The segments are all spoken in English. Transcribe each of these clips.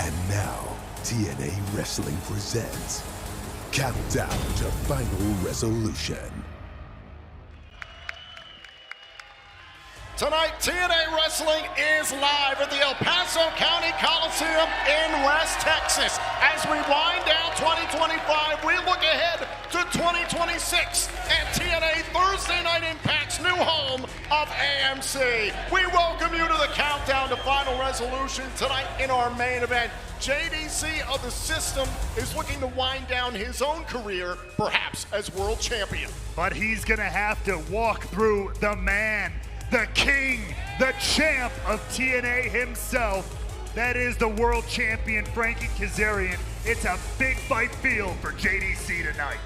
And now, TNA Wrestling presents Countdown to Final Resolution. Tonight, TNA Wrestling is live at the El Paso County Coliseum in West Texas. As we wind down 2025, we look ahead to 2026 and TNA Thursday Night Impact's new home of AMC. We welcome you to the Countdown to Final Resolution tonight in our main event. JDC of the System is looking to wind down his own career, perhaps as world champion. But he's gonna have to walk through the man, the king, the champ of TNA himself. That is the world champion, Frankie Kazarian. It's a big fight field for JDC tonight.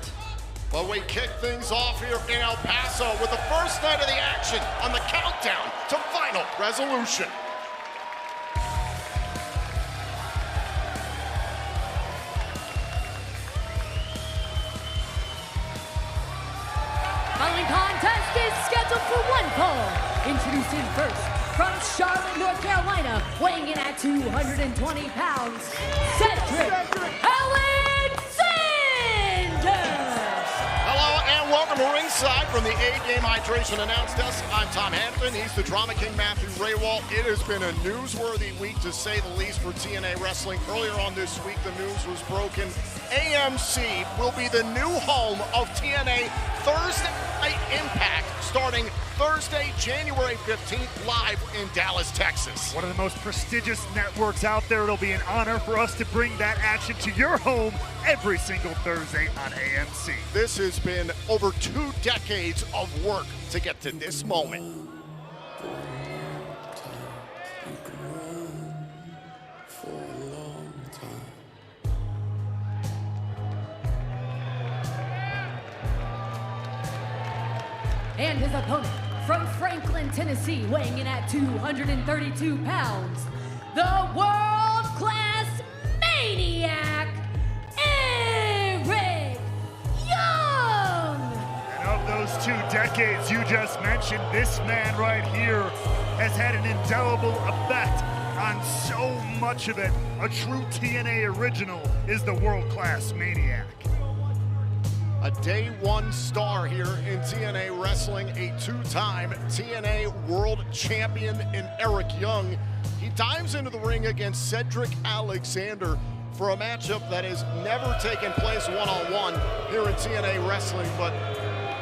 Well, we kick things off here in El Paso with the first night of the action on the Countdown to Final Resolution. Following contest is scheduled for one fall. Introducing first, from Charlotte, North Carolina, weighing in at 220 pounds, Cedric Alexander! Hello and welcome to ringside from the A-Game Hydration Announce Desk. I'm Tom Hanford. He's the Drama King, Matthew Raywalt. It has been a newsworthy week, to say the least, for TNA Wrestling. Earlier on this week, the news was broken. AMC will be the new home of TNA Thursday Night Impact, starting Thursday, January 15th, live in Dallas, Texas. One of the most prestigious networks out there. It'll be an honor for us to bring that action to your home every single Thursday on AMC. This has been over 2 decades of work to get to this moment. And his opponent, from Franklin, Tennessee, weighing in at 232 pounds, the world-class maniac, Eric Young! And of those 2 decades you just mentioned, this man right here has had an indelible effect on so much of it. A true TNA original is the world-class maniac. A day one star here in TNA Wrestling, a 2-time TNA World Champion in Eric Young. He dives into the ring against Cedric Alexander for a matchup that has never taken place one-on-one here in TNA Wrestling, but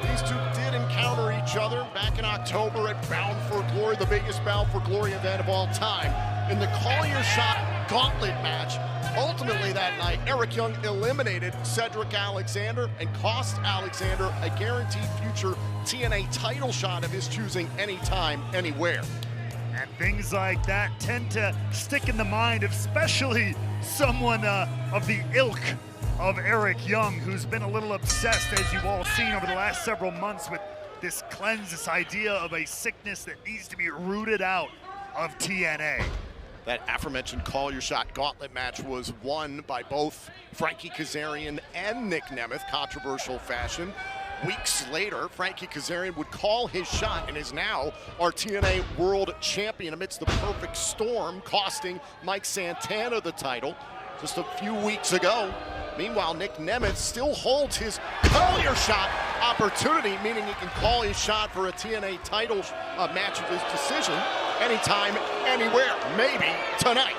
these two did encounter each other back in October at Bound for Glory, the biggest Bound for Glory event of all time, in the Call Your Shot Gauntlet match. Ultimately that night, Eric Young eliminated Cedric Alexander and cost Alexander a guaranteed future TNA title shot of his choosing anytime, anywhere. And things like that tend to stick in the mind, especially someone of the ilk of Eric Young, who's been a little obsessed, as you've all seen over the last several months, with this cleanse, this idea of a sickness that needs to be rooted out of TNA. That aforementioned Call Your Shot Gauntlet match was won by both Frankie Kazarian and Nick Nemeth, controversial fashion. Weeks later, Frankie Kazarian would call his shot and is now our TNA World Champion amidst the perfect storm, costing Mike Santana the title just a few weeks ago. Meanwhile, Nick Nemeth still holds his Call Your Shot opportunity, meaning he can call his shot for a TNA title match of his decision anytime, anywhere, maybe tonight.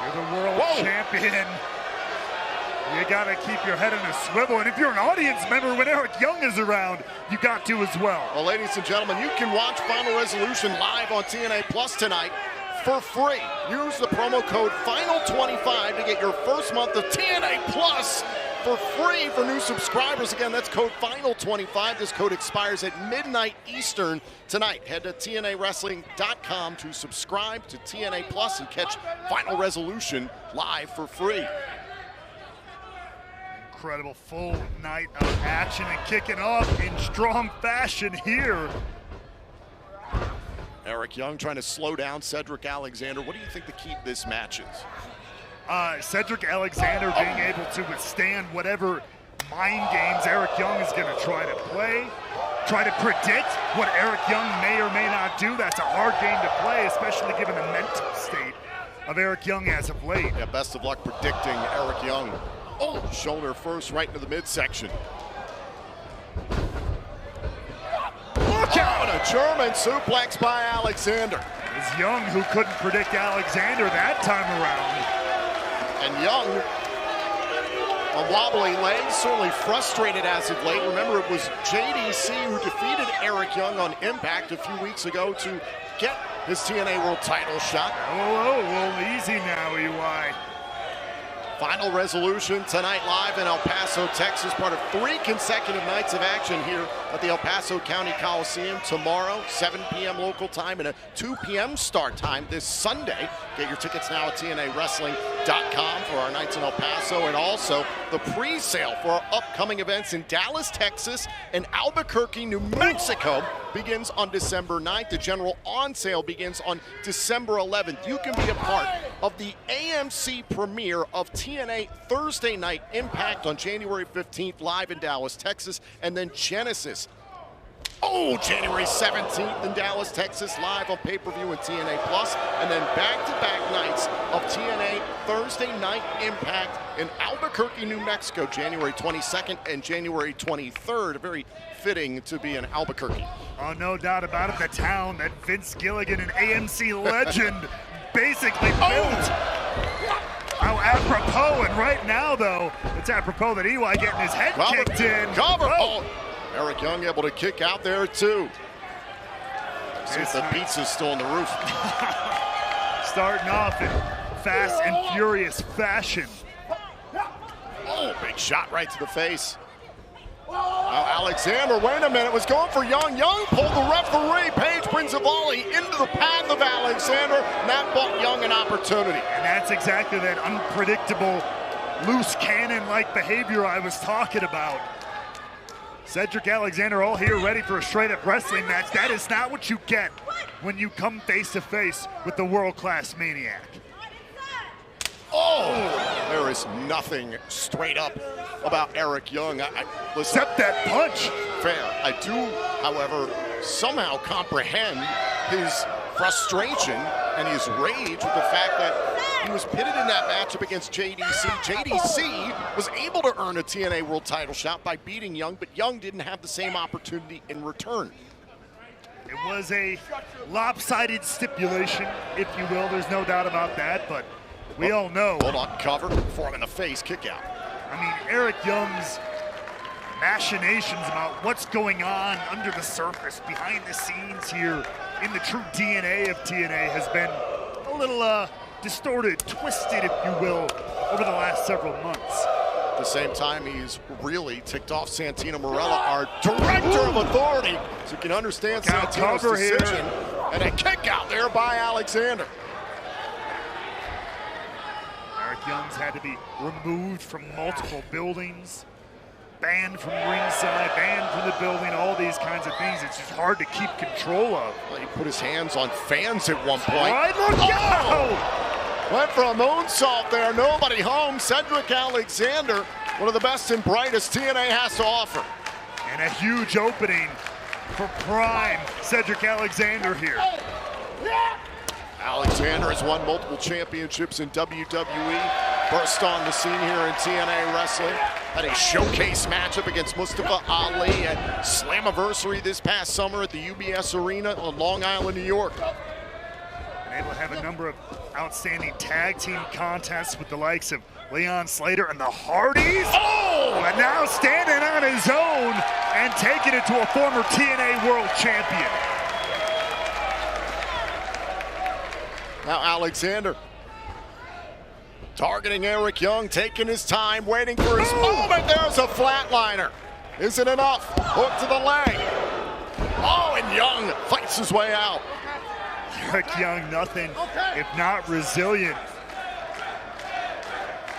You're the world champion. You gotta keep your head in a swivel, and if you're an audience member when Eric Young is around, you got to as well. Well, ladies and gentlemen, you can watch Final Resolution live on TNA Plus tonight for free. Use the promo code FINAL25 to get your first month of TNA Plus for free for new subscribers. Again, that's code FINAL25. This code expires at midnight Eastern tonight. Head to TNAWrestling.com to subscribe to TNA Plus and catch Final Resolution live for free. Incredible full night of action and kicking off in strong fashion here. Eric Young trying to slow down Cedric Alexander. What do you think the key to this match is? Cedric Alexander being able to withstand whatever mind games Eric Young is going to try to play. Try to predict what Eric Young may or may not do. That's a hard game to play, especially given the mental state of Eric Young as of late. Yeah, best of luck predicting Eric Young. Oh, shoulder first right into the midsection. Look out! A German suplex by Alexander. It was Young who couldn't predict Alexander that time around. And Young, on wobbly legs, certainly frustrated as of late. Remember, it was JDC who defeated Eric Young on Impact a few weeks ago to get his TNA World title shot. Oh, well, easy now, EY. Final resolution tonight live in El Paso, Texas, part of 3 consecutive nights of action here at the El Paso County Coliseum. Tomorrow, 7 p.m. local time and a 2 p.m. start time this Sunday. Get your tickets now at TNAWrestling.com for our nights in El Paso, and also the pre-sale for our upcoming events in Dallas, Texas and Albuquerque, New Mexico begins on December 9th. The general on sale begins on December 11th. You can be a part of the AMC premiere of TNA Thursday Night Impact on January 15th, live in Dallas, Texas, and then Genesis. Oh, January 17th in Dallas, Texas, live on pay-per-view and TNA Plus, and then back-to-back nights of TNA Thursday Night Impact in Albuquerque, New Mexico, January 22nd and January 23rd. Very fitting to be in Albuquerque. Oh, no doubt about it. The town that Vince Gilligan, an AMC legend, basically built. How apropos, and right now, though, it's apropos that EY getting his head kicked in. Cover! Oh. Eric Young able to kick out there, too. See if the pizza's still on the roof. Starting off in fast and furious fashion. Oh, big shot right to the face. Now Alexander, wait a minute, was going for Young. Young pulled the referee. Page brings a volley into the path of Alexander, and that bought Young an opportunity. And that's exactly that unpredictable, loose cannon-like behavior I was talking about. Cedric Alexander all here ready for a straight-up wrestling match. That is not what you get when you come face-to-face with the world-class Maniac. Oh, there is nothing straight up about Eric Young. Listen, except that punch. Fair. I do, however, somehow comprehend his frustration and his rage with the fact that he was pitted in that matchup against JDC. JDC was able to earn a TNA World title shot by beating Young, but Young didn't have the same opportunity in return. It was a lopsided stipulation, if you will. There's no doubt about that, but we all know. Hold on, cover, form in the face, kick out. I mean, Eric Young's machinations about what's going on under the surface, behind the scenes here in the true DNA of TNA has been a little distorted, twisted, if you will, over the last several months. At the same time, he's really ticked off Santino Marella, our director of authority. So you can understand Santino's decision. And a kick out there by Alexander. Eric Young's had to be removed from multiple buildings, banned from ringside, banned from the building, all these kinds of things. It's just hard to keep control of. Well, he put his hands on fans at one point. Right, look out! Went for a moonsault there, nobody home. Cedric Alexander, one of the best and brightest TNA has to offer. And a huge opening for prime Cedric Alexander here. Alexander has won multiple championships in WWE. Burst on the scene here in TNA Wrestling. Had a showcase matchup against Mustafa Ali at Slammiversary this past summer at the UBS Arena on Long Island, New York. Been able to have a number of outstanding tag team contests with the likes of Leon Slater and the Hardys. Oh! But now standing on his own and taking it to a former TNA World Champion. Now Alexander targeting Eric Young, taking his time, waiting for his moment. There's a flatliner. Is it enough? Hook to the leg. Oh, and Young fights his way out. Eric Young, nothing if not resilient.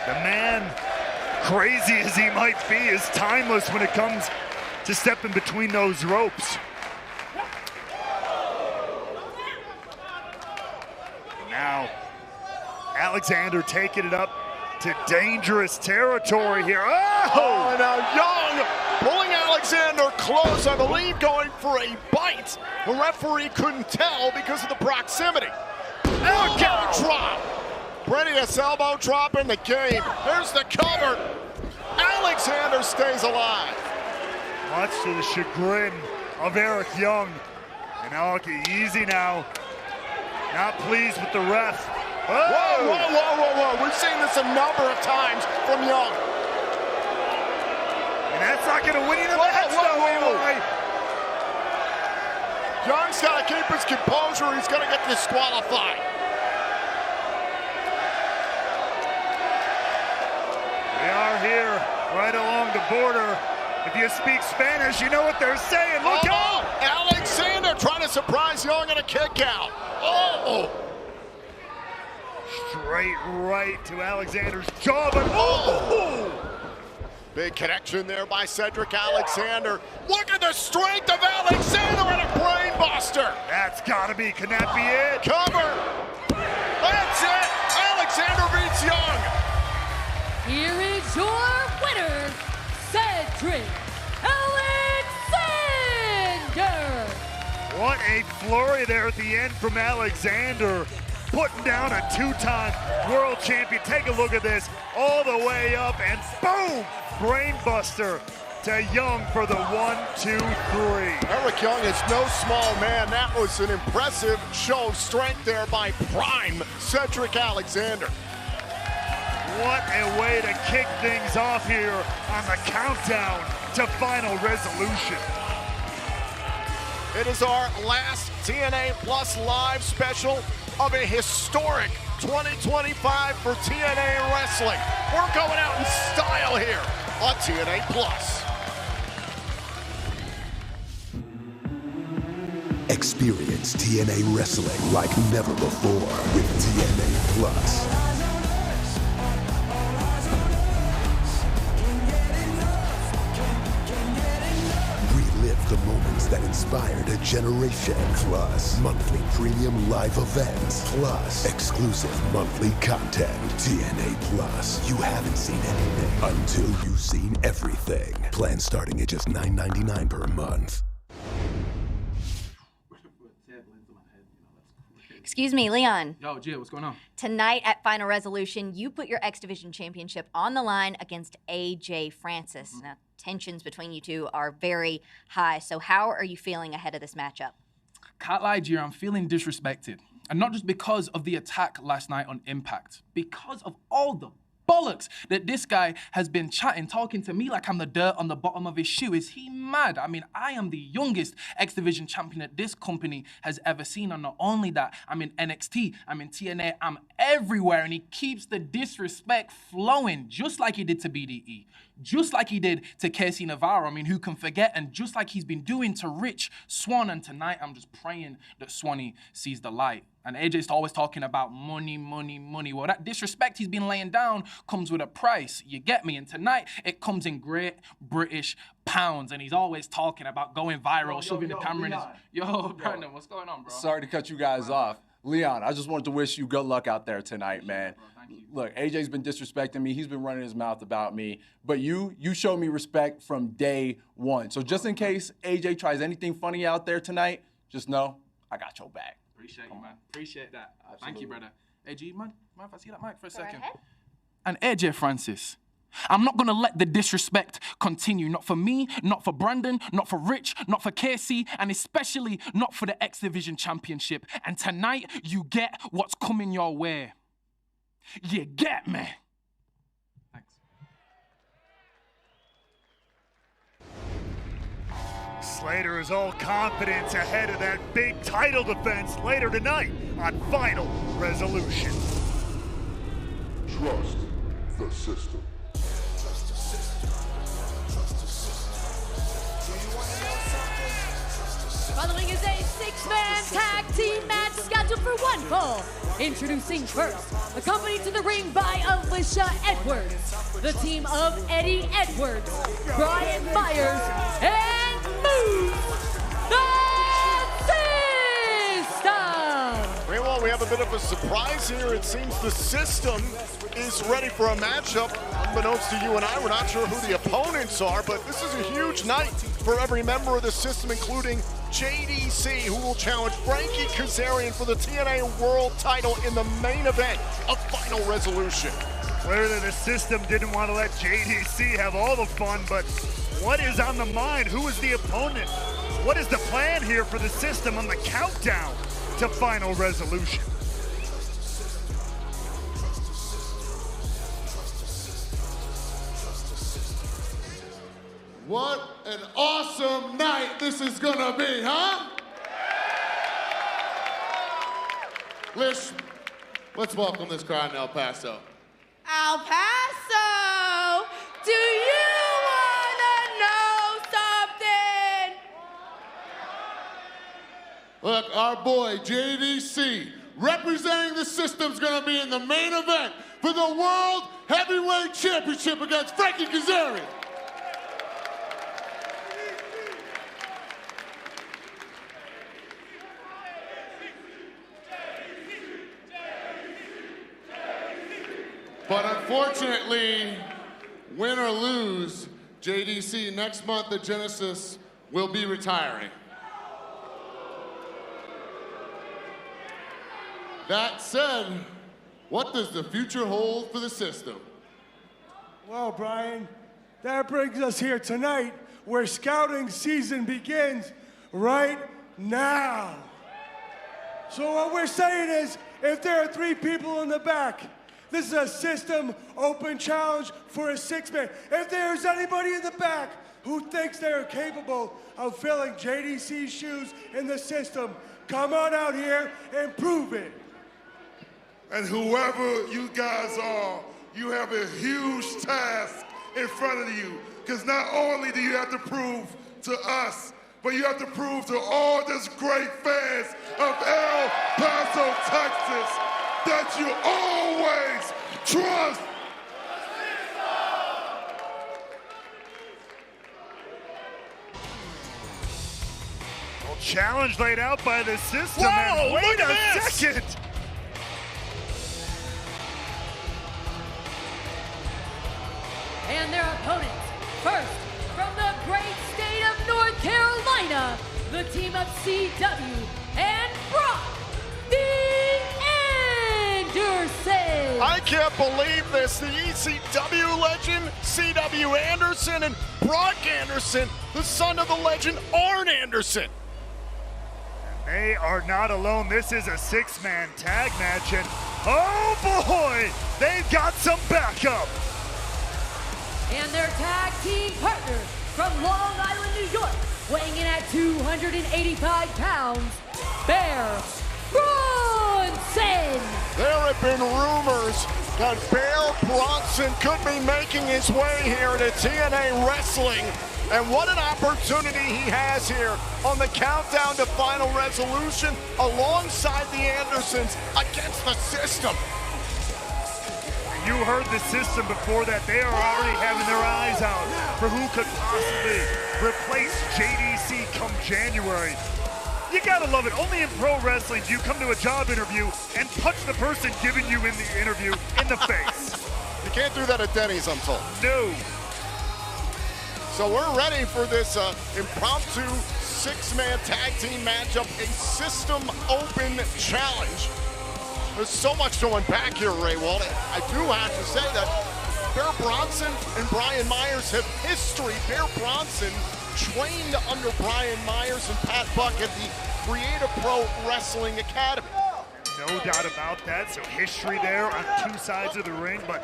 The man, crazy as he might be, is timeless when it comes to stepping between those ropes. Now, Alexander taking it up to dangerous territory here. Oh, and now Young pulling Alexander close, I believe going for a bite. The referee couldn't tell because of the proximity. Elbow drop. Prettiest elbow drop in the game. Here's the cover. Alexander stays alive. Much to the chagrin of Eric Young. And Aoki easy now. Not pleased with the ref. Oh! Whoa, whoa, whoa, whoa, whoa. We've seen this a number of times from Young. And that's not going to win you the match, Young's got to keep his composure. He's going to get disqualified. We are here right along the border. If you speak Spanish, you know what they're saying. Look out! Alexander trying to surprise Young in a kick out. Oh! Straight right to Alexander's jaw, but oh! Big connection there by Cedric Alexander. Look at the strength of Alexander and a brain buster. That's gotta be, can that be it? Cover. That's it. Alexander beats Young. Here is your winner, Cedric Alexander. What a flurry there at the end from Alexander. Putting down a two-time world champion. Take a look at this. All the way up and boom! Brainbuster to Young for the 1-2-3. Eric Young is no small man. That was an impressive show of strength there by prime Cedric Alexander. What a way to kick things off here on the countdown to Final Resolution. It is our last TNA Plus Live special of a historic 2025 for TNA Wrestling. We're going out in style here on TNA Plus. Experience TNA Wrestling like never before with TNA Plus. Relive the moments that inspired a generation. Plus, monthly premium live events. Plus, exclusive monthly content. TNA Plus. You haven't seen anything until you've seen everything. Plan starting at just $9.99 per month. Excuse me, Leon. Yo, Jill, what's going on? Tonight at Final Resolution, you put your X Division Championship on the line against AJ Francis. Now, tensions between you two are very high, so how are you feeling ahead of this matchup? Can't lie, Jill, I'm feeling disrespected. And not just because of the attack last night on Impact, because of all the bollocks that this guy has been chatting, talking to me like I'm the dirt on the bottom of his shoe. Is he mad? I mean, I am the youngest X Division champion that this company has ever seen. And not only that, I'm in NXT, I'm in TNA, I'm everywhere. And he keeps the disrespect flowing, just like he did to BDE, just like he did to Casey Navarro. I mean, who can forget? And just like he's been doing to Rich Swann. And tonight, I'm just praying that Swanee sees the light. And AJ's always talking about money, money, money. Well, that disrespect he's been laying down comes with a price. You get me? And tonight, it comes in Great British pounds. And he's always talking about going viral, shoving the camera in his... Yo, Brandon, what's going on, bro? Sorry to cut you guys off. Leon, I just wanted to wish you good luck out there tonight, man. Look, AJ's been disrespecting me. He's been running his mouth about me. But you showed me respect from day one. So just in case AJ tries anything funny out there tonight, just know I got your back. Appreciate you, man. Appreciate that. Absolutely. Thank you, brother. AJ, mind if I see that mic for a second? ahead. And AJ Francis, I'm not going to let the disrespect continue. Not for me, not for Brandon, not for Rich, not for Casey, and especially not for the X Division Championship. And tonight, you get what's coming your way. You get me. Thanks. Slater is all confidence ahead of that big title defense later tonight on Final Resolution. Trust the system. Following is a six-man tag team match scheduled for one fall. Introducing first, accompanied to the ring by Alicia Edwards, the team of Eddie Edwards, Brian Myers, and Moose the System. Meanwhile, we have a bit of a surprise here. It seems the System is ready for a matchup. Unbeknownst to you and I, we're not sure who the opponents are, but this is a huge night for every member of the System, including JDC, who will challenge Frankie Kazarian for the TNA World title in the main event of Final Resolution. Clearly the system didn't want to let JDC have all the fun, but what is on the mind? Who is the opponent? What is the plan here for the system on the countdown to Final Resolution? What an awesome night this is gonna be, huh? Let's welcome this crowd in El Paso. El Paso, do you wanna know something? Look, our boy JDC, representing the system's gonna be in the main event for the World Heavyweight Championship against Frankie Kazarian. But unfortunately, win or lose, JDC next month at Genesis will be retiring. That said, what does the future hold for the system? Well, Brian, that brings us here tonight where scouting season begins right now. So what we're saying is, if there are 3 people in the back, this is a system open challenge for a 6-man. If there's anybody in the back who thinks they're capable of filling JDC's shoes in the system, come on out here and prove it. And whoever you guys are, you have a huge task in front of you. Because not only do you have to prove to us, but you have to prove to all these great fans of El Paso, Texas, that you always trust. Well, challenge laid out by the system. Whoa, and wait look a at this. second. And their opponents, first, from the great state of North Carolina, the team of CW and Brock the Anderson. I can't believe this. The ECW legend, CW Anderson, and Brock Anderson, the son of the legend, Arn Anderson. They are not alone. This is a 6-man tag match, and oh boy, they've got some backup. And their tag team partner from Long Island, New York, weighing in at 285 pounds, Bear Bronson. There have been rumors that Bear Bronson could be making his way here to TNA Wrestling. And what an opportunity he has here on the countdown to Final Resolution alongside the Andersons against the system. You heard the system before that. They are already having their eyes out for who could possibly replace JDC come January. You gotta love it. Only in pro wrestling do you come to a job interview and punch the person giving you in the interview in the face. You can't do that at Denny's, I'm told. No. So we're ready for this impromptu 6-man tag team matchup, a system open challenge. There's so much to unpack here, Ray Walt. I do have to say that Bear Bronson and Brian Myers have history. Bear Bronson trained under Brian Myers and Pat Buck at the Creative Pro Wrestling Academy. No doubt about that. So history there on 2 sides of the ring. But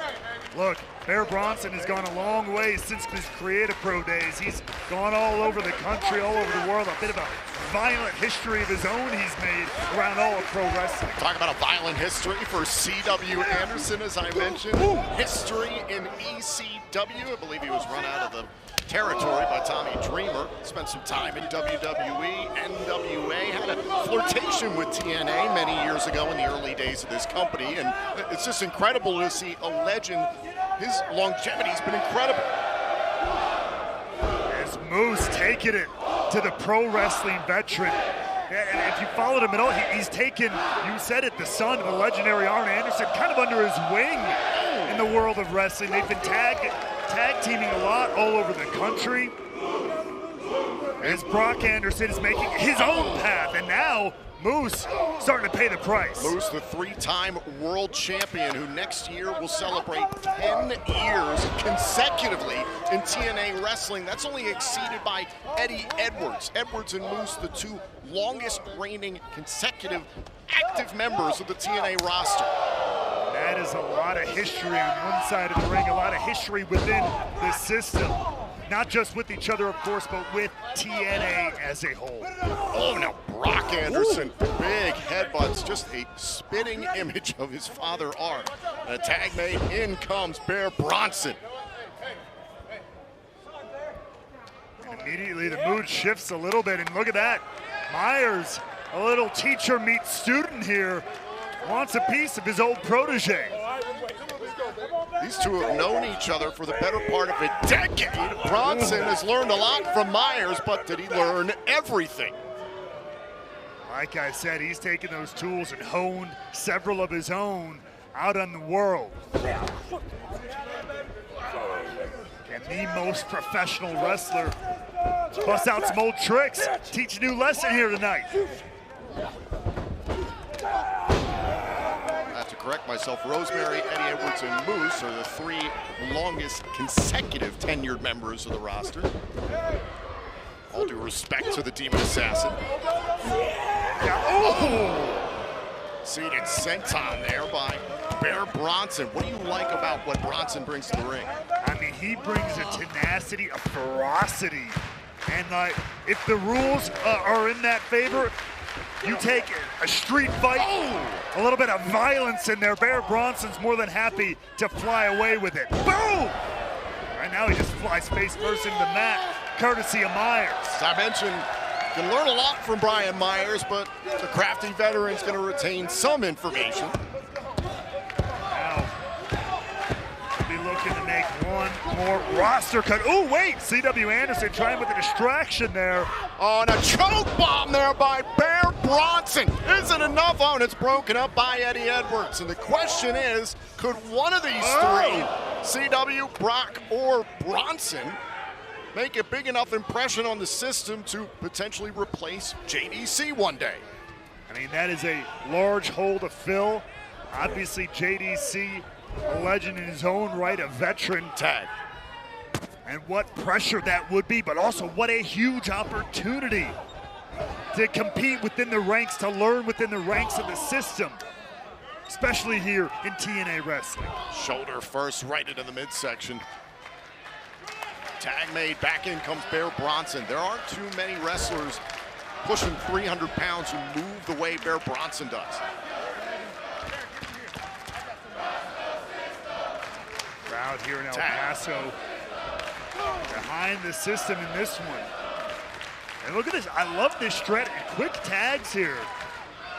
look, Bear Bronson has gone a long way since his Creative Pro days. He's gone all over the country, all over the world. A bit of a violent history of his own he's made around all of pro wrestling. Talk about a violent history for CW Anderson, as I mentioned. History in ECW. I believe he was run out of the territory by Tommy Dreamer. Spent some time in WWE, NWA, had a flirtation with TNA many years ago in the early days of this company, and it's just incredible to see a legend. His longevity's been incredible. As Moose taking it to the pro wrestling veteran. And if you followed him at all, he's taken, you said it, the son of the legendary Arn Anderson, kind of under his wing in the world of wrestling. They've been tag teaming a lot all over the country. as Brock Anderson is making his own path, and now Moose starting to pay the price. Moose, the 3-time world champion, who next year will celebrate 10 years consecutively in TNA wrestling. That's only exceeded by Eddie Edwards. Edwards and Moose, the 2 longest reigning consecutive active members of the TNA roster. That is a lot of history on one side of the ring, a lot of history within the system. Not just with each other, of course, but with TNA as a whole. Oh, now Brock Anderson, big headbutts, just a spitting image of his father, Art. And a tag made, in comes Bear Bronson. And immediately the mood shifts a little bit, and look at that. Myers, a little teacher meets student here, wants a piece of his old protege. These two have known each other for the better part of a decade. Bronson has learned a lot from Myers, but did he learn everything? Like I said, he's taken those tools and honed several of his own out on the world. And the most professional wrestler bust out some old tricks, teach a new lesson here tonight. To correct myself, Rosemary, Eddie Edwards, and Moose are the 3 longest consecutive tenured members of the roster. All due respect to the Demon Assassin. Seated senton there by Bear Bronson. What do you like about what Bronson brings to the ring? I mean, he brings a tenacity, a ferocity. And like, if the rules are in that favor, you take a street fight, a little bit of violence in there. Bear Bronson's more than happy to fly away with it. Boom! Right now he just flies face first into the mat, courtesy of Myers. As I mentioned, you can learn a lot from Brian Myers, but the crafty veteran's going to retain some information. Now, we'll be looking to make one more roster cut. Oh, wait, C.W. Anderson trying with a distraction there. Oh, and a choke bomb there by Bear Bronson. Isn't enough. Oh, and it's broken up by Eddie Edwards. And the question is, could one of these 3, CW, Brock, or Bronson, make a big enough impression on the system to potentially replace JDC one day? I mean, that is a large hole to fill. Obviously, JDC, a legend in his own right, a veteran. Tag. And what pressure that would be, but also what a huge opportunity to compete within the ranks, to learn within the ranks of the system, especially here in TNA wrestling. Shoulder first, right into the midsection. Tag made, back in comes Bear Bronson. There aren't too many wrestlers pushing 300 pounds who move the way Bear Bronson does. Crowd here in El Paso behind the system in this one. And look at this, I love this stretch, quick tags here.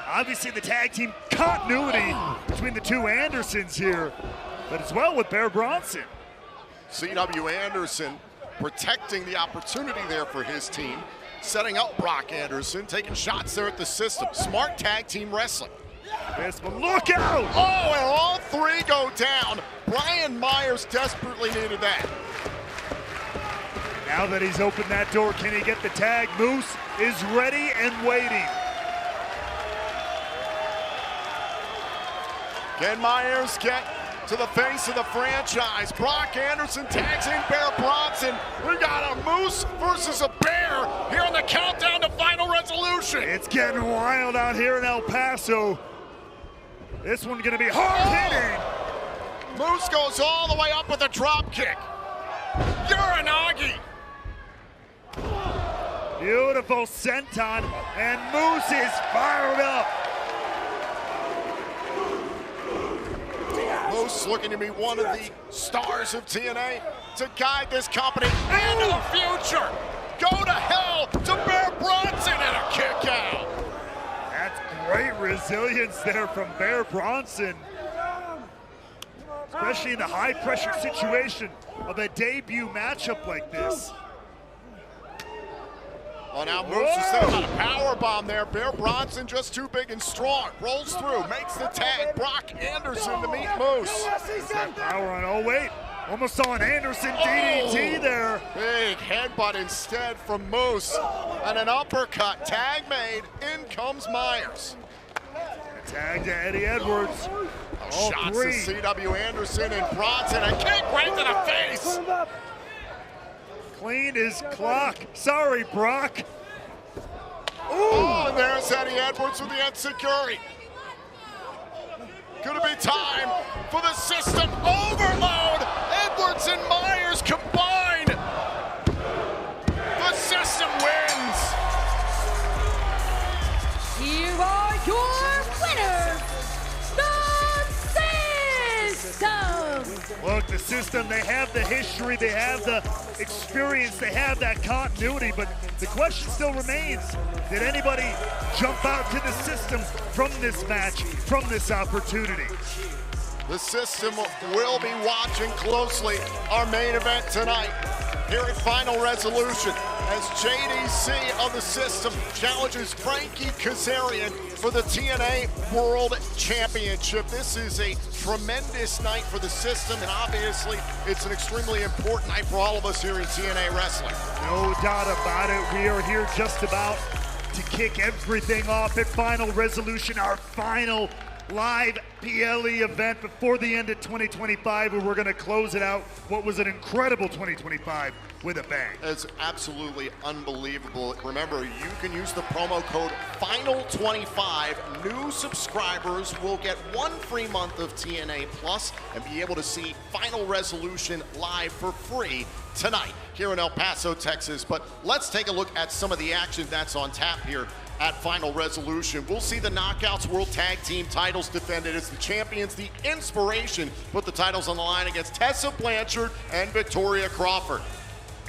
Obviously the tag team continuity between the 2 Andersons here, but as well with Bear Bronson. C.W. Anderson protecting the opportunity there for his team, setting up Brock Anderson, taking shots there at the system. Smart tag team wrestling. This one, look out! Oh, and all 3 go down. Brian Myers desperately needed that. Now that he's opened that door, can he get the tag? Moose is ready and waiting. Can Myers get to the face of the franchise? Brock Anderson tags in Bear Bronson. We got a Moose versus a Bear here on the countdown to final resolution. It's getting wild out here in El Paso. This one's gonna be hard hitting. Moose goes all the way up with a drop kick. Uranagi. Beautiful senton, and Moose is fired up. Moose looking to be one of the stars of TNA to guide this company into the future. Go to hell to Bear Bronson and a kick out. That's great resilience there from Bear Bronson. Especially in the high pressure situation of a debut matchup like this. Well, now Moose is thinking about a power bomb there. Bear Bronson just too big and strong. Rolls through, makes the tag. Brock Anderson to meet Moose. That power on, oh wait. Almost saw an Anderson DDT there. Big headbutt instead from Moose. And an uppercut. Tag made. In comes Myers. Tag to Eddie Edwards. All Shots three. to C.W. Anderson and Bronson. A kick right to the face. Clean his clock. Sorry, Brock. Oh, and there's Eddie Edwards with the enziguri. Could it be time for the system overload? Edwards and Myers combined. The system wins. Here are your winners, the System. Look, the system, they have the history, they have the experience, they have that continuity, but the question still remains, did anybody jump out to the system from this match, from this opportunity? The system will be watching closely our main event tonight here at Final Resolution as JDC of the system challenges Frankie Kazarian for the TNA World Championship. This is a tremendous night for the system, and obviously it's an extremely important night for all of us here in TNA Wrestling. No doubt about it. We are here just about to kick everything off at Final Resolution, our final live PLE event before the end of 2025, where we're going to close it out. What was an incredible 2025 with a bang. It's absolutely unbelievable. Remember, you can use the promo code FINAL25. New subscribers will get 1 free month of TNA Plus and be able to see Final Resolution live for free tonight here in El Paso, Texas. But let's take a look at some of the action that's on tap here at Final Resolution. We'll see the Knockouts World Tag Team titles defended as the champions, the Inspiration, put the titles on the line against Tessa Blanchard and Victoria Crawford.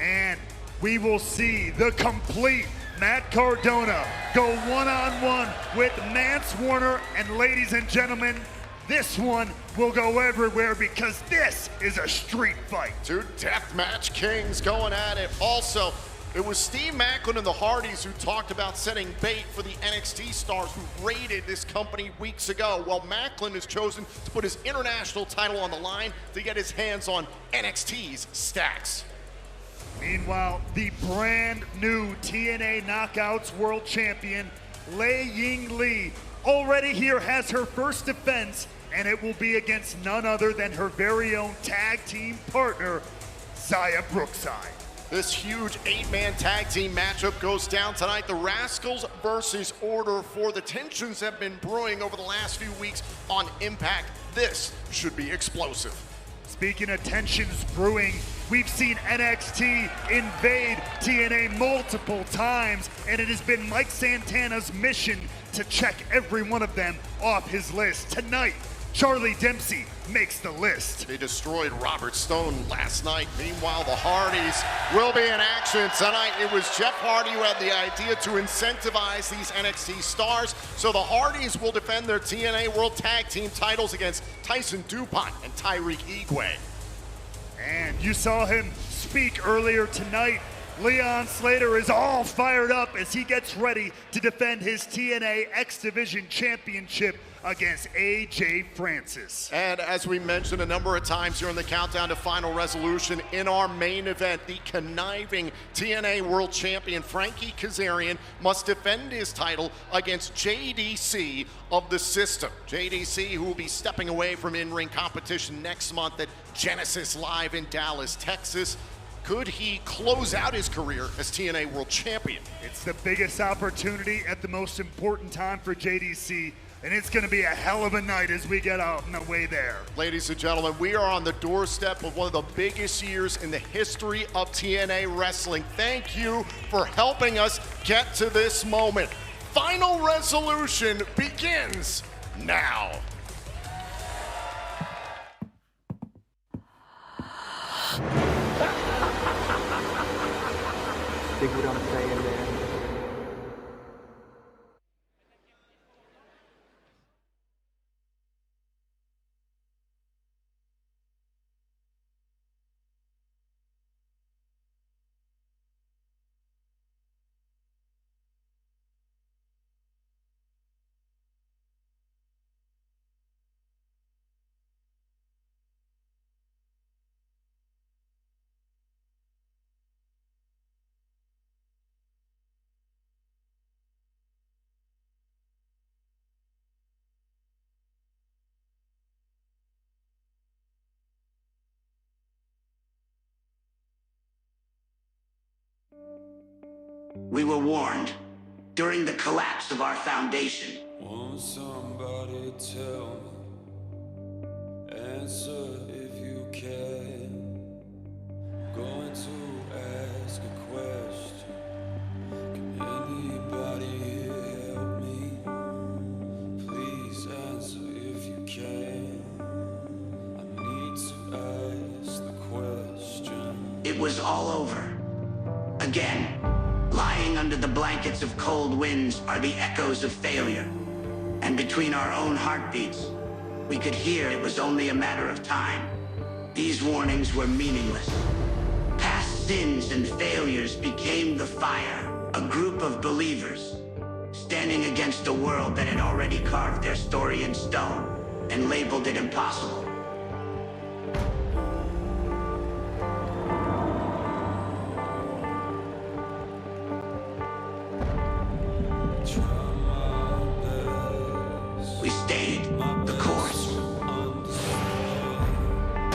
And we will see the complete Matt Cardona go one-on-one with Mance Warner. And ladies and gentlemen, this one will go everywhere because this is a street fight. 2 deathmatch kings going at it. Also, it was Steve Macklin and the Hardys who talked about setting bait for the NXT stars who raided this company weeks ago. Well, Macklin has chosen to put his international title on the line to get his hands on NXT's stacks. Meanwhile, the brand new TNA Knockouts World Champion, Lei Ying Lee, already here has her first defense, and it will be against none other than her very own tag team partner, Zaya Brookside. This huge 8-man tag team matchup goes down tonight. The Rascals versus Order 4. The tensions have been brewing over the last few weeks on Impact. This should be explosive. Speaking of tensions brewing, we've seen NXT invade TNA multiple times, and it has been Mike Santana's mission to check every one of them off his list. Tonight, Charlie Dempsey makes the list. They destroyed Robert Stone last night. Meanwhile, the Hardys will be in action tonight. It was Jeff Hardy who had the idea to incentivize these NXT stars. So the Hardys will defend their TNA World Tag Team titles against Tyson DuPont and Tyreek Igwe. And you saw him speak earlier tonight. Leon Slater is all fired up as he gets ready to defend his TNA X Division Championship against AJ Francis. And as we mentioned a number of times during the countdown to Final Resolution, in our main event, the conniving TNA World Champion Frankie Kazarian must defend his title against JDC of the System. JDC, who will be stepping away from in-ring competition next month at Genesis Live in Dallas, Texas. Could he close out his career as TNA World Champion? It's the biggest opportunity at the most important time for JDC, and it's going to be a hell of a night as we get out and away there. Ladies and gentlemen, we are on the doorstep of one of the biggest years in the history of TNA wrestling. Thank you for helping us get to this moment. Final Resolution begins now. Dig what I'm saying, man. We were warned during the collapse of our foundation. Won't somebody tell me? Answer if you can. Going to ask a question. Can anybody here help me? Please answer if you can. I need to ask the question. It was all over. Again, lying under the blankets of cold winds are the echoes of failure. And between our own heartbeats, we could hear it was only a matter of time. These warnings were meaningless. Past sins and failures became the fire, a group of believers standing against a world that had already carved their story in stone and labeled it impossible. We stayed the course.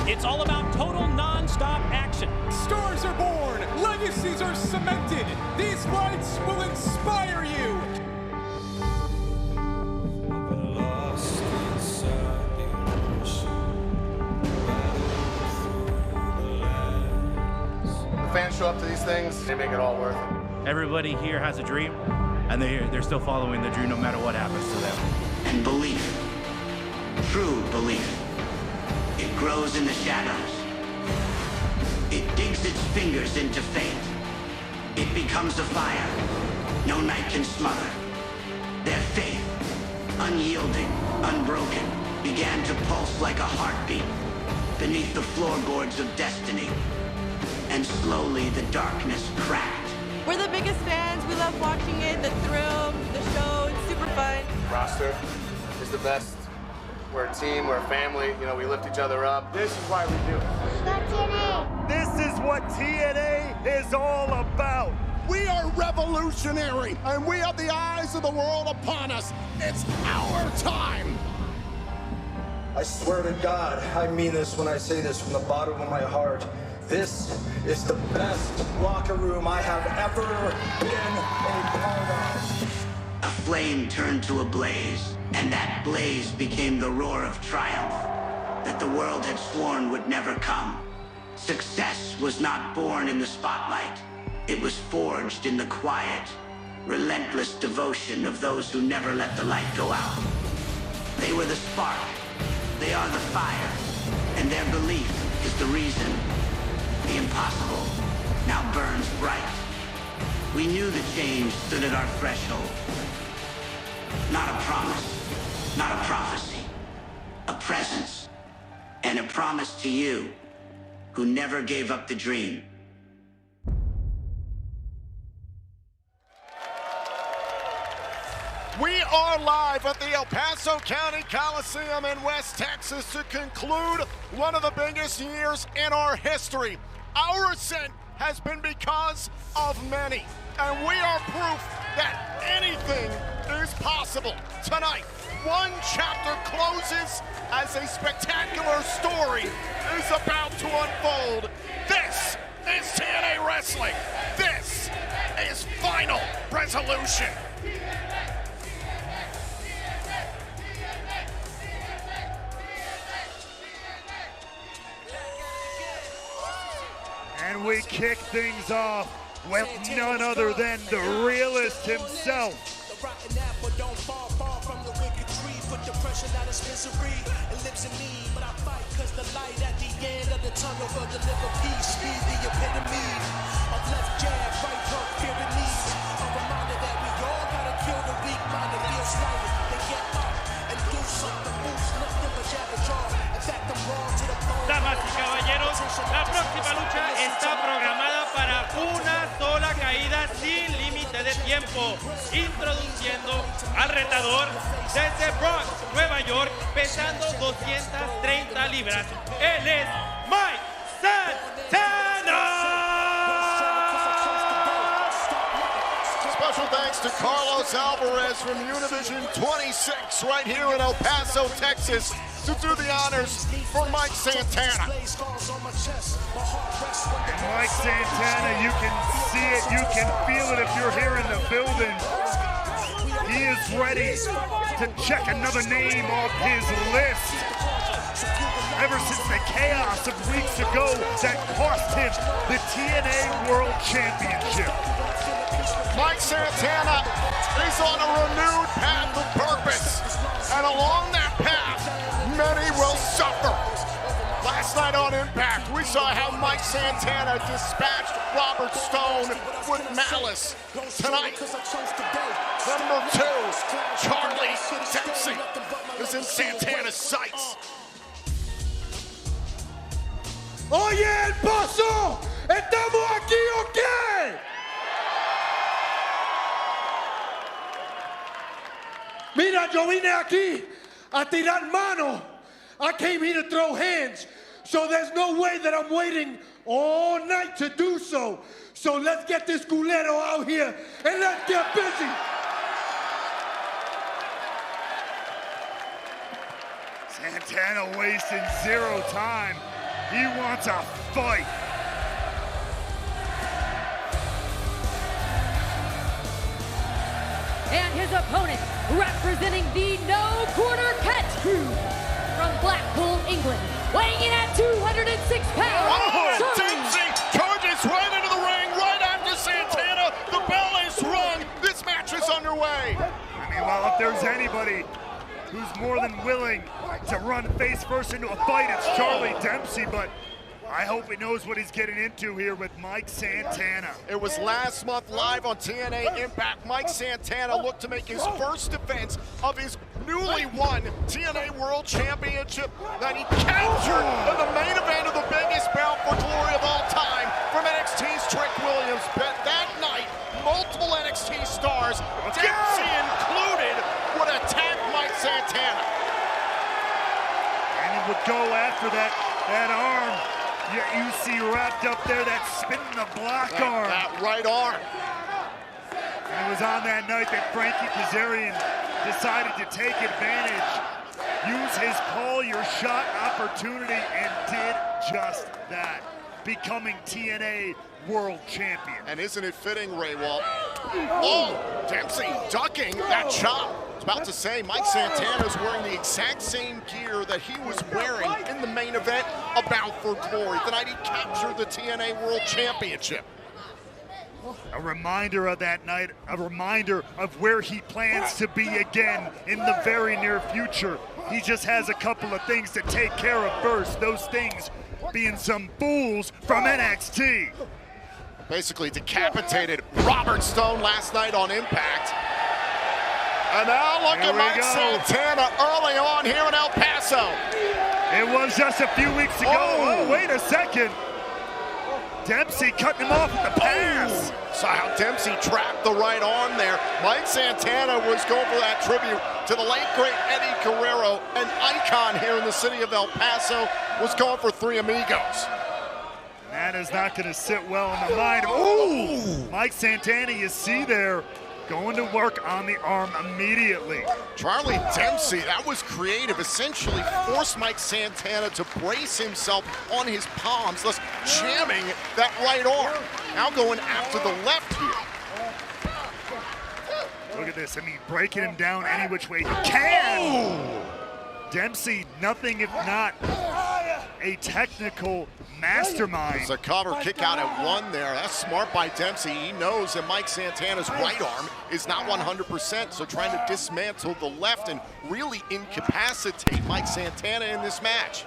It's all about total non-stop action. Stars are born, legacies are cemented. These fights will inspire you. The fans show up to these things, they make it all worth it. Everybody here has a dream, and they're still following the dream no matter what happens to them. And belief, true belief, it grows in the shadows. It digs its fingers into fate. It becomes a fire no night can smother. Their faith, unyielding, unbroken, began to pulse like a heartbeat beneath the floorboards of destiny. And slowly the darkness cracked. We're the biggest fans. We love watching it, the thrill, the show. It's super fun. Roster is the best. We're a team, we're a family. You know, we lift each other up. This is why we do it. This is what TNA is all about. We are revolutionary, and we have the eyes of the world upon us. It's our time. I swear to God, I mean this when I say this from the bottom of my heart. This is the best locker room I have ever been a part of. A flame turned to a blaze, and that blaze became the roar of triumph that the world had sworn would never come. Success was not born in the spotlight. It was forged in the quiet, relentless devotion of those who never let the light go out. They were the spark. They are the fire. And their belief is the reason. The impossible now burns bright. We knew the change stood at our threshold. Not a promise, not a prophecy, a presence, and a promise to you who never gave up the dream. We are live at the El Paso County Coliseum in West Texas to conclude one of the biggest years in our history. Our ascent has been because of many, and we are proof that anything is possible. Tonight, one chapter closes as a spectacular story is about to unfold. This is TNA Wrestling. This is Final Resolution. And we kick things off with none other than the realist himself. Don't fall far from the wicked tree. Put depression out of misery. It lives in me, but I fight cause the light at the end of the tunnel will deliver peace. Be the epitome of left jab, right hook, fear the knees. A reminder that we all gotta kill the weak mind and feel slighted. Then get up and do something. Moves, lift them a jab and jaw. In fact, I'm wrong to the bone. Damas y caballeros, la próxima lucha está programada para una sola caída sin límite de tiempo, introduciendo al retador desde Bronx, Nueva York, pesando 230 libras. Él es Mike Santana. Special thanks to Carlos Alvarez from Univision 26 right here in El Paso, Texas. to do the honors for Mike Santana. And Mike Santana, you can see it, you can feel it if you're here in the building. He is ready to check another name off his list. Ever since the chaos of weeks ago that cost him the TNA World Championship. Mike Santana is on a renewed path of purpose, and along that path, many will suffer. Last night on Impact, we saw how Mike Santana dispatched Robert Stone with malice. Tonight, number 2, Charlie Dempsey, is in Santana's sights. Oye, El Paso, ¿estamos aquí o qué? Mira, yo vine aquí a tirar mano. I came here to throw hands. So there's no way that I'm waiting all night to do so. So let's get this culero out here and let's get busy. Santana wasting zero time. He wants a fight. And his opponent, representing the No Quarter Catch Crew from Blackpool, England, weighing in at 206 pounds. Dempsey charges right into the ring, right after Santana. The bell is rung. This match is underway. I mean, well, if there's anybody who's more than willing to run face first into a fight, it's Charlie Dempsey, but I hope he knows what he's getting into here with Mike Santana. It was last month live on TNA Impact. Mike Santana looked to make his first defense of his newly won TNA World Championship that he captured in the main event of the biggest bout for glory of all time from NXT's Trick Williams. But that night, multiple NXT stars, Dempsey included, would attack Mike Santana. And he would go after that arm. You see wrapped up there, that spinning the block arm. That right arm. And it was on that night that Frankie Kazarian decided to take advantage, use his call your shot opportunity, and did just that, becoming TNA World Champion. And isn't it fitting, Ray Walt? Oh, Dempsey ducking that chop. I was about to say, Mike Santana's wearing the exact same gear that he was wearing in the main event of Bound for Glory. The night he captured the TNA World Championship. A reminder of that night, a reminder of where he plans to be again in the very near future. He just has a couple of things to take care of first, those things being some fools from NXT. Basically decapitated Robert Stone last night on Impact. And now look at Mike Santana early on here in El Paso. It was just a few weeks ago. Oh, wait a second. Dempsey cutting him off with the pass. Saw how Dempsey trapped the right arm there. Mike Santana was going for that tribute to the late, great Eddie Guerrero, an icon here in the city of El Paso, was going for Three Amigos. That is not going to sit well in the mind. Oh, Mike Santana, you see there, going to work on the arm immediately. Charlie Dempsey, that was creative, essentially forced Mike Santana to brace himself on his palms, thus jamming that right arm. Now going after the left here. Look at this, I mean, breaking him down any which way he can. Dempsey, nothing if not a technical mastermind. It's a cover kick out at one there. That's smart by Dempsey. He knows that Mike Santana's right arm is not 100%, so trying to dismantle the left and really incapacitate Mike Santana in this match.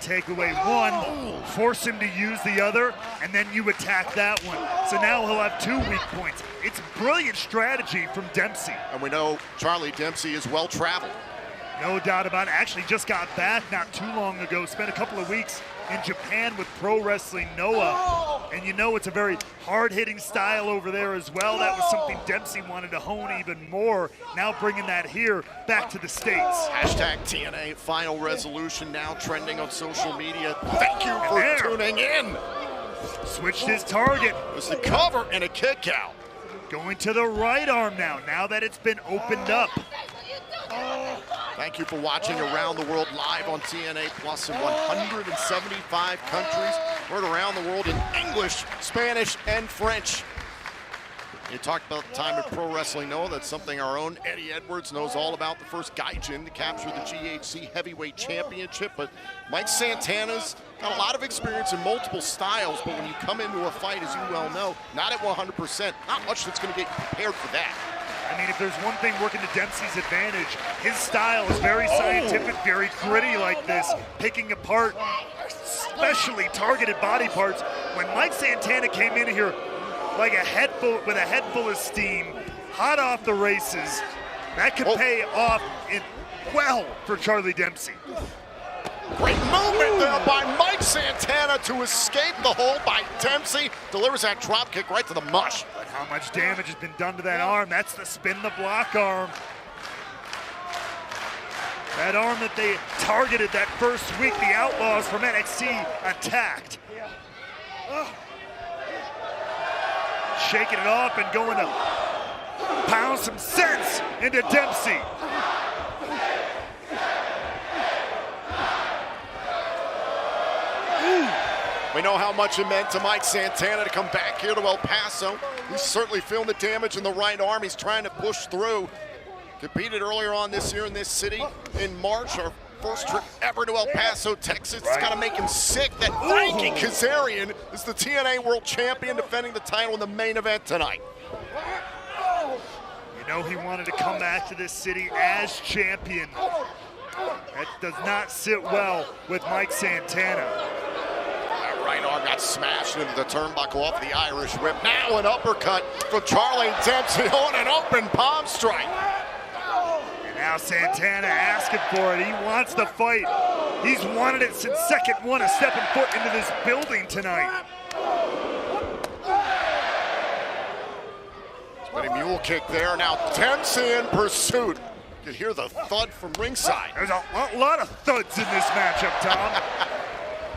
Take away one, force him to use the other, and then you attack that one. So now he'll have 2 weak points. It's brilliant strategy from Dempsey. And we know Charlie Dempsey is well-traveled. No doubt about it. Actually just got back not too long ago. Spent a couple of weeks in Japan with Pro Wrestling Noah. And you know it's a very hard-hitting style over there as well. That was something Dempsey wanted to hone even more. Now bringing that here back to the States. Hashtag TNA Final Resolution now trending on social media. Thank you for tuning in. Switched his target. It was the cover and a kick out. Going to the right arm now that it's been opened up. Thank you for watching Around the World live on TNA Plus in 175 countries. Heard around the world in English, Spanish, and French. You talked about the time in pro wrestling, Noah. That's something our own Eddie Edwards knows all about. The first Gaijin to capture the GHC Heavyweight Championship. But Mike Santana's got a lot of experience in multiple styles. But when you come into a fight, as you well know, not at 100%, not much that's going to get you prepared for that. I mean, if there's one thing working to Dempsey's advantage, his style is very scientific, very gritty like this, picking apart specially targeted body parts. When Mike Santana came in here like a head full of steam, hot off the races, that could pay off well for Charlie Dempsey. Great movement there by Mike Santana to escape the hold by Dempsey. Delivers that drop kick right to the mush. But how much damage has been done to that arm? That's the spin the block arm. That arm that they targeted that first week, the Outlaws from NXT attacked. Shaking it off and going to pound some sense into Dempsey. We know how much it meant to Mike Santana to come back here to El Paso. He's certainly feeling the damage in the right arm. He's trying to push through. Competed earlier on this year in this city in March. Our first trip ever to El Paso, Texas. It's got to make him sick that Frankie Kazarian is the TNA World Champion, defending the title in the main event tonight. You know he wanted to come back to this city as champion. That does not sit well with Mike Santana. Right arm got smashed into the turnbuckle off the Irish whip. Now an uppercut from Charlie Dempsey on an open palm strike. And now Santana asking for it. He wants the fight. He's wanted it since second one of stepping foot into this building tonight. Spinning mule kick there. Now Dempsey in pursuit. You can hear the thud from ringside. There's a lot of thuds in this matchup, Tom.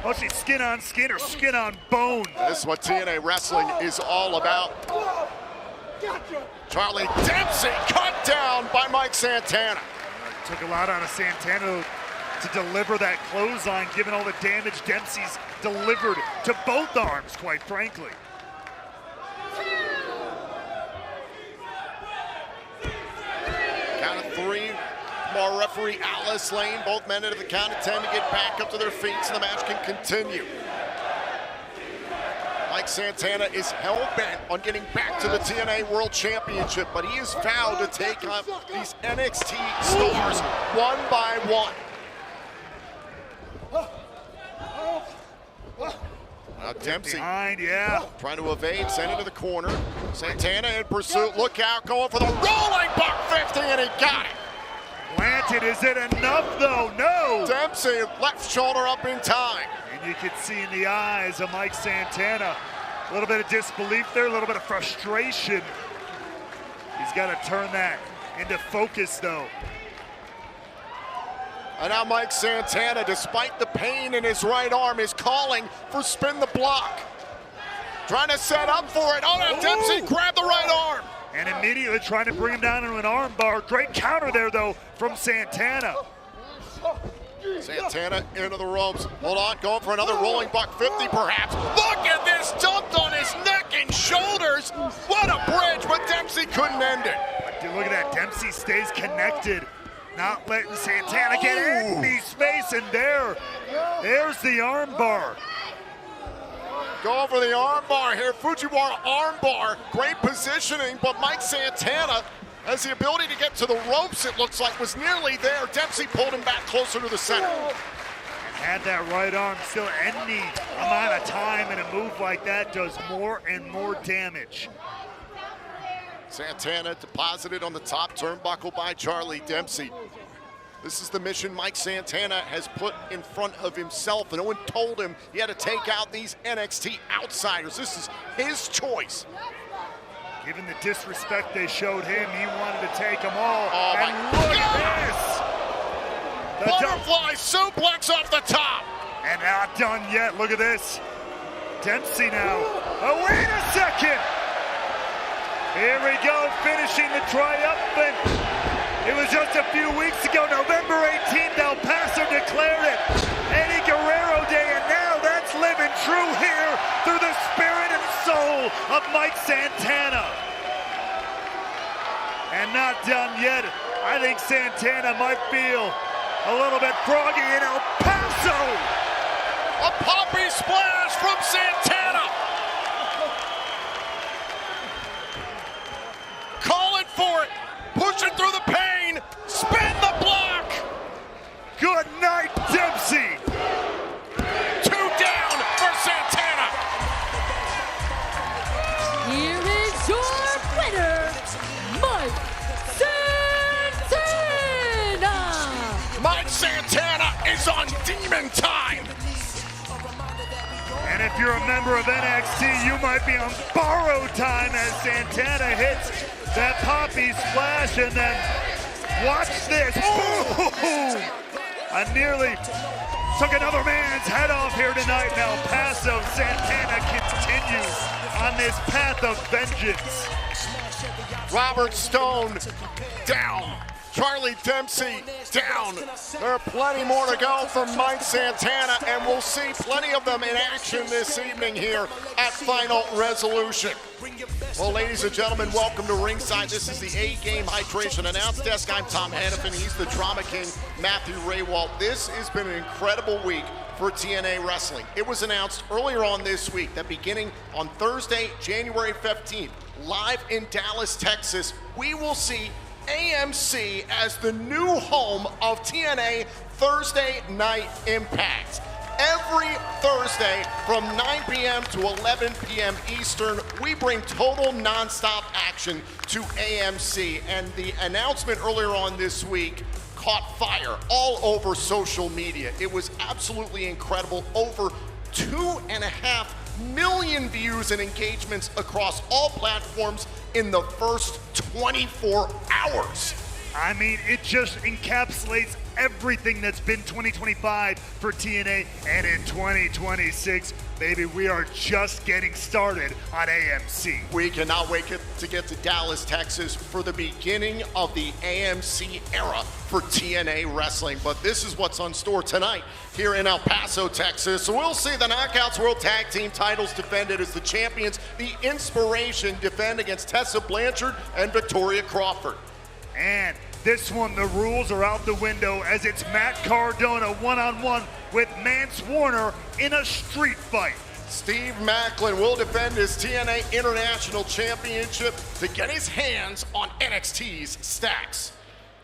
Mostly skin on skin or skin on bone. This is what TNA Wrestling is all about. Charlie Dempsey cut down by Mike Santana. Took a lot out of Santana to deliver that clothesline, given all the damage Dempsey's delivered to both arms, quite frankly. Count of three. Our referee Alice Lane, both men into the count of 10 to get back up to their feet so the match can continue. Mike Santana is hell-bent on getting back to the TNA World Championship, but he is vowed to take on these NXT stars one by one. Now Dempsey trying to evade, send it to the corner. Santana in pursuit, look out, going for the rolling buck 50, and he got it. Planted, is it enough though? No! Dempsey, left shoulder up in time. And you can see in the eyes of Mike Santana, a little bit of disbelief there, a little bit of frustration. He's got to turn that into focus though. And now Mike Santana, despite the pain in his right arm, is calling for spin the block. Trying to set up for it. Oh, now Dempsey grabbed the right arm. And immediately trying to bring him down into an arm bar. Great counter there, though, from Santana. Santana into the ropes. Hold on, going for another rolling buck 50, perhaps. Look at this, dumped on his neck and shoulders. What a bridge, but Dempsey couldn't end it. But look at that, Dempsey stays connected. Not letting Santana get any space, and there's the arm bar. Go for the armbar here, Fujiwara armbar, great positioning, but Mike Santana has the ability to get to the ropes, it looks like, was nearly there. Dempsey pulled him back closer to the center. And had that right arm, still any amount of time in a move like that does more and more damage. Santana deposited on the top turnbuckle by Charlie Dempsey. This is the mission Mike Santana has put in front of himself, and Owen told him he had to take out these NXT outsiders. This is his choice. Given the disrespect they showed him, he wanted to take them all. Oh, and look at this! Butterfly suplex off the top. And not done yet, look at this. Dempsey now. Oh, wait a second! Here we go, finishing the triumphant It was just a few weeks ago, November 18th, El Paso declared it Eddie Guerrero Day, and now that's living true here through the spirit and soul of Mike Santana. And not done yet. I think Santana might feel a little bit froggy in El Paso. A poppy splash from Santana. Calling for it. Pushing through the pain. Spin the block. Good night, Dempsey. 2 down for Santana. Here is your winner, Mike Santana. Mike Santana is on demon time. And if you're a member of NXT, you might be on borrowed time as Santana hits that poppy splash, and then watch this. Ooh! I nearly took another man's head off here tonight in El Paso. Santana continues on this path of vengeance. Robert Stone down. Charlie Dempsey down. There are plenty more to go from Mike Santana, and we'll see plenty of them in action this evening here at Final Resolution. Well, ladies and gentlemen, welcome to ringside. This is the A-Game Hydration Announce Desk. I'm Tom Hannafin. He's the Drama King, Matthew Raywalt. This has been an incredible week for TNA Wrestling. It was announced earlier on this week that beginning on Thursday, January 15th, live in Dallas, Texas, we will see AMC as the new home of TNA Thursday Night Impact. Every Thursday from 9 p.m. to 11 p.m. Eastern, we bring total nonstop action to AMC. And the announcement earlier on this week caught fire all over social media. It was absolutely incredible. Over 2.5 million views and engagements across all platforms in the first 24 hours. I mean, it just encapsulates everything that's been 2025 for TNA, and in 2026, baby, we are just getting started on AMC. We cannot wait to get to Dallas, Texas for the beginning of the AMC era for TNA Wrestling. But this is what's on store tonight here in El Paso, Texas. So we'll see the Knockouts World Tag Team titles defended as the champions, the Inspiration, defend against Tessa Blanchard and Victoria Crawford. And this one, the rules are out the window as it's Matt Cardona one-on-one with Mance Warner in a street fight. Steve Macklin will defend his TNA International Championship to get his hands on NXT's stacks.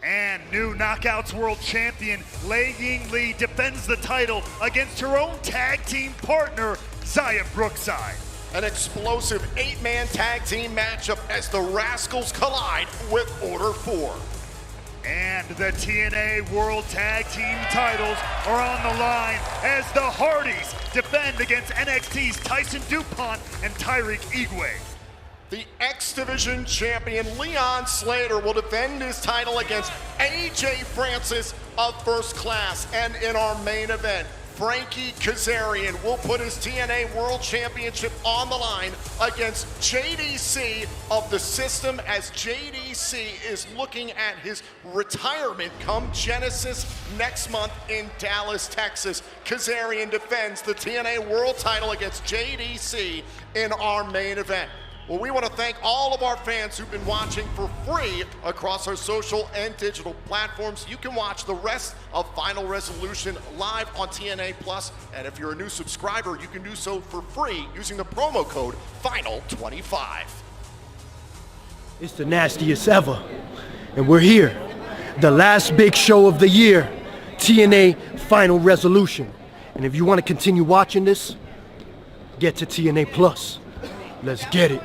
And new Knockouts World Champion Lei Ying Lee defends the title against her own tag team partner, Zaya Brookside. An explosive 8-man tag team matchup as the Rascals collide with Order 4. And the TNA World Tag Team titles are on the line as the Hardys defend against NXT's Tyson DuPont and Tyreek Igwe. The X Division champion Leon Slater will defend his title against AJ Francis of First Class. And in our main event, Frankie Kazarian will put his TNA World Championship on the line against JDC of the System, as JDC is looking at his retirement come Genesis next month in Dallas, Texas. Kazarian defends the TNA World title against JDC in our main event. Well, we want to thank all of our fans who've been watching for free across our social and digital platforms. You can watch the rest of Final Resolution live on TNA Plus, and if you're a new subscriber, you can do so for free using the promo code FINAL25. It's the nastiest ever, and we're here. The last big show of the year, TNA Final Resolution. And if you want to continue watching this, get to TNA Plus. Let's get it.